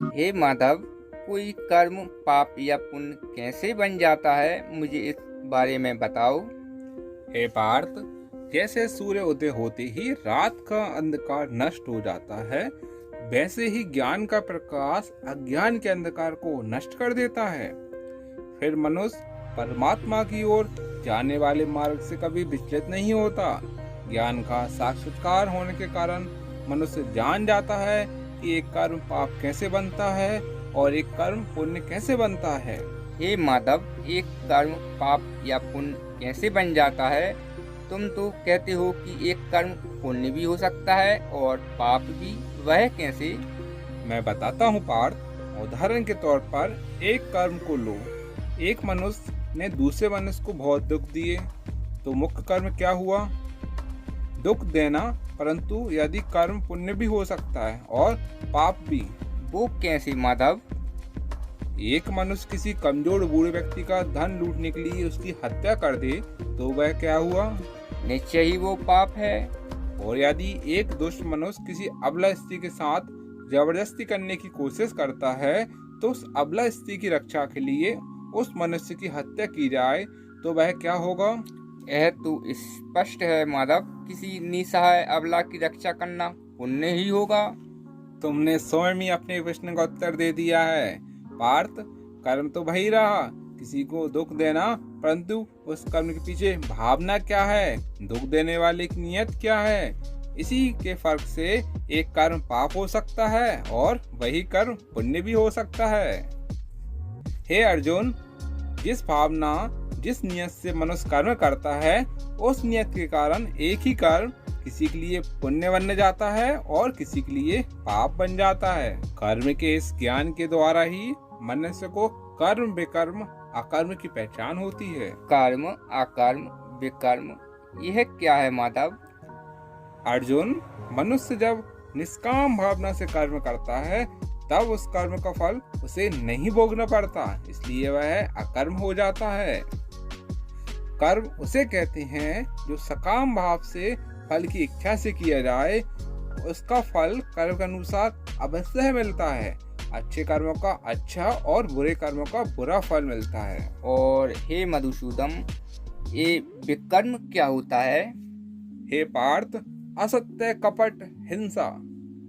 हे माधव, कोई कर्म पाप या पुण्य कैसे बन जाता है, मुझे इस बारे में बताओ। हे पार्थ, जैसे सूर्य उदय होते ही रात का अंधकार नष्ट हो जाता है, वैसे ही ज्ञान का प्रकाश अज्ञान के अंधकार को नष्ट कर देता है। फिर मनुष्य परमात्मा की ओर जाने वाले मार्ग से कभी विचलित नहीं होता। ज्ञान का साक्षात्कार होने के कारण मनुष्य जान जाता है कि एक कर्म पाप कैसे बनता है और एक कर्म पुण्य कैसे बनता है। हे माधव, एक कर्म पाप या पुण्य कैसे बन जाता है? तुम तो कहते हो कि एक कर्म पुण्य भी हो सकता है और पाप भी, वह कैसे? मैं बताता हूँ पार्थ। उदाहरण के तौर पर एक कर्म को लो। एक मनुष्य ने दूसरे मनुष्य को बहुत दुख दिए, तो मुख्य कर्म क्या हुआ? दुख देना। परंतु यदि कर्म पुण्य भी हो सकता है और पाप भी। वो कैसे माधव? एक मनुष्य किसी कमजोर बूढ़े व्यक्ति का धन लूटने के लिए उसकी हत्या कर दे, तो वह क्या हुआ? निश्चय ही वो पाप है। और यदि एक दुष्ट मनुष्य किसी अबला स्त्री के साथ जबरदस्ती करने की कोशिश करता है, तो उस अबला स्त्री की रक्षा के लिए उस मनुष्य की हत्या की जाए, तो वह क्या होगा? यह तो स्पष्ट है माधव, किसी निसहाय अबला की रक्षा करना पुण्य ही होगा। तुमने स्वयं ही अपने प्रश्न का उत्तर दे दिया है पार्थ। कर्म तो वही रहा, किसी को दुख देना, परंतु उस कर्म के पीछे भावना क्या है, दुख देने वाले की नियत क्या है। इसी के फर्क से एक कर्म पाप हो सकता है और वही कर्म पुण्य भी हो सकता है। हे अर्जुन, जिस भावना जिस नियत से मनुष्य कर्म करता है, उस नियत के कारण एक ही कर्म किसी के लिए पुण्य बन जाता है और किसी के लिए पाप बन जाता है। कर्म के इस ज्ञान के द्वारा ही मनुष्य को कर्म विकर्म अकर्म की पहचान होती है। कर्म अकर्म विकर्म, यह क्या है माधव? अर्जुन, मनुष्य जब निष्काम भावना से कर्म करता है, तब उस कर्म का फल उसे नहीं भोगना पड़ता, इसलिए वह अकर्म हो जाता है। कर्म उसे कहते हैं जो सकाम भाव से फल की इच्छा से किया जाए, उसका फल कर्म के अनुसार अवश्य मिलता है। अच्छे कर्मों का अच्छा और बुरे कर्मों का बुरा फल मिलता है। और हे मधुसूदन, ये विकर्म क्या होता है? हे पार्थ, असत्य, कपट, हिंसा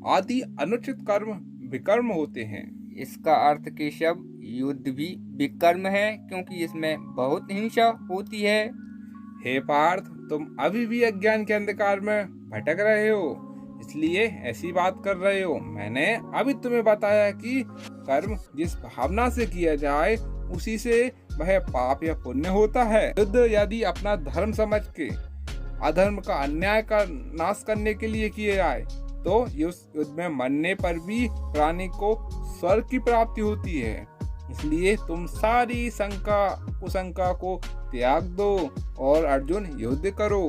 आदि अनुचित कर्म विकर्म होते हैं। इसका अर्थ केशव, युद्ध भी विकर्म है, क्योंकि इसमें बहुत हिंसा होती है। हे पार्थ, तुम अभी भी अज्ञान के अंधकार में भटक रहे हो, इसलिए ऐसी बात कर रहे हो। मैंने अभी तुम्हें बताया कि कर्म जिस भावना से किया जाए, उसी से वह पाप या पुण्य होता है। युद्ध यदि अपना धर्म समझ के अधर्म का अन्याय का नाश करने के लिए किए जाए, तो उस युद्ध में मरने पर भी प्राणी को स्वर्ग की प्राप्ति होती है। इसलिए तुम सारी शंका कुशंका को त्याग दो और अर्जुन युद्ध करो।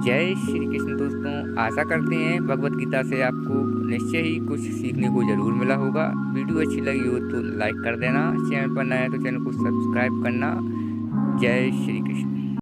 जय श्री कृष्ण दोस्तों, आशा करते हैं भगवत गीता से आपको निश्चय ही कुछ सीखने को जरूर मिला होगा। वीडियो अच्छी लगी हो तो लाइक कर देना, चैनल पर नया है तो चैनल को सब्सक्राइब करना। जय श्री कृष्ण।